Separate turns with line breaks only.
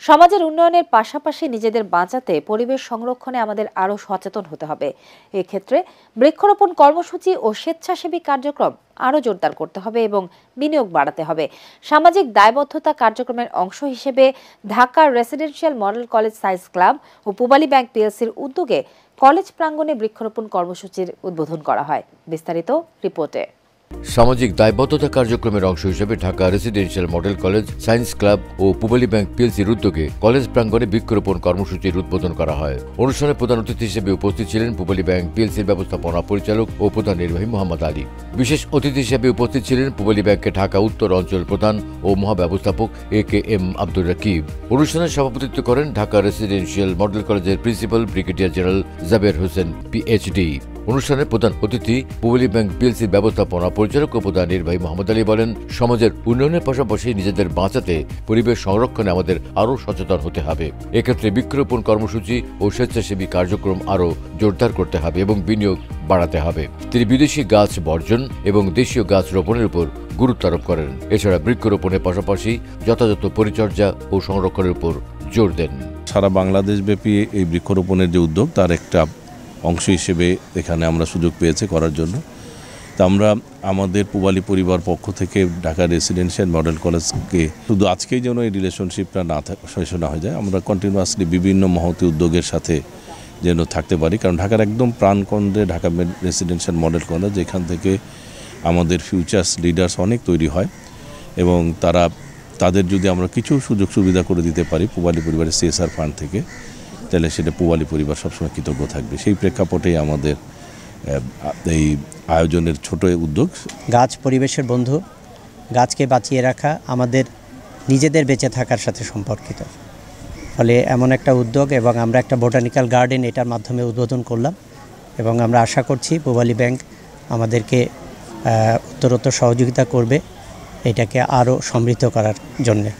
সমাজের উন্নয়নের পাশাপাশি নিজেদের বাঁচাতে পরিবেশ সংরক্ষণে আমাদের আরও সচেতন হতে হবে। এক্ষেত্রে বৃক্ষরোপণ কর্মসূচি ও স্বেচ্ছাসেবী কার্যক্রম আরও জোরদার করতে হবে এবং বিনিয়োগ বাড়াতে হবে। সামাজিক দায়বদ্ধতা কার্যক্রমের অংশ হিসেবে ঢাকার residential model college science club ও পূবালী ব্যাংক পিএলসির উদ্যোগে কলেজ প্রাঙ্গণে বৃক্ষরোপণ কর্মসূচির উদ্বোধন করা হয়। বিস্তারিত রিপোর্টে।
সামাজিক দায়বদ্ধতা কার্যক্রমের অংশ হিসেবে Dhaka residential model college science club ও পূবালী ব্যাংক পিএলসির উদ্যোগে কলেজ প্রাঙ্গণে বৃক্ষরোপণ কর্মসূচির উদ্বোধন করা হয়। অনুষ্ঠানে প্রধান অতিথি হিসেবে উপস্থিত ছিলেন পূবালী ব্যাংক পিএলসির ব্যবস্থাপনা পরিচালক ও প্রধান নির্বাহী মোহাম্মদ আলী। বিশেষ অতিথি হিসেবে উপস্থিত ছিলেন পূবালী ব্যাংকের ঢাকা উত্তর অঞ্চল প্রধান ও মহাব্যবস্থাপক AKM আব্দুর রাকিব। অনুষ্ঠানে সভাপতিত্ব করেন ঢাকা রেসিডেন্সিয়াল মডেল কলেজের principal brigadier general Jaber Hossain PhD। অনুষ্ঠানে প্রধান অতিথি পূবালী ব্যাংক পিএলসির ব্যবস্থাপনা পরিচালক ও প্রধান নির্বাহী মোহাম্মদ আলী বলেন, সমাজের উন্নয়নের পাশাপাশি নিজেদের বাঁচাতে পরিবেশ সংরক্ষণে আমাদের আরও সচেতন হতে হবে। এক্ষেত্রে বৃক্ষরোপণ কর্মসূচি ও স্বেচ্ছাসেবী কার্যক্রম আরও জোরদার করতে হবে এবং বিনিয়োগ বাড়াতে হবে। তিনি বিদেশি গাছ বর্জন এবং দেশীয় গাছ রোপণের উপর গুরুত্ব আরোপ করেন। এছাড়া বৃক্ষরোপণের পাশাপাশি যথাযথ পরিচর্যা ও সংরক্ষণের উপর জোর দেন।
সারা বাংলাদেশ ব্যাপী এই বৃক্ষরোপণের যে উদ্যোগ, তার একটা অংশ হিসেবে এখানে আমরা সুযোগ পেয়েছি করার জন্য। তা আমরা আমাদের পূবালী পরিবার পক্ষ থেকে ঢাকা রেসিডেন্সিয়াল মডেল কলেজকে শুধু আজকেই যেন এই রিলেশনশিপটা শেষ না হয়ে যায়, আমরা কন্টিনিউয়াসলি বিভিন্ন মহতী উদ্যোগের সাথে যেন থাকতে পারি। কারণ ঢাকার একদম প্রাণকেন্দ্রে ঢাকা রেসিডেন্সিয়াল মডেল কলেজ, এখান থেকে আমাদের ফিউচার্স লিডার্স অনেক তৈরি হয় এবং তাদের যদি আমরা কিছু সুযোগ সুবিধা করে দিতে পারি পূবালী পরিবারের CSR ফান্ড থেকে, তাহলে সেটা পূবালী পরিবার সবসময় কৃতজ্ঞ থাকবে। সেই প্রেক্ষাপটেই আমাদের এই আয়োজনের ছোট উদ্যোগ।
গাছ পরিবেশের বন্ধু, গাছকে বাঁচিয়ে রাখা আমাদের নিজেদের বেঁচে থাকার সাথে সম্পর্কিত। ফলে এমন একটা উদ্যোগ এবং আমরা একটা বোটানিক্যাল গার্ডেন এটার মাধ্যমে উদ্বোধন করলাম এবং আমরা আশা করছি পূবালী ব্যাংক আমাদেরকে উত্তরোত্তর সহযোগিতা করবে এটাকে আরও সমৃদ্ধ করার জন্যে।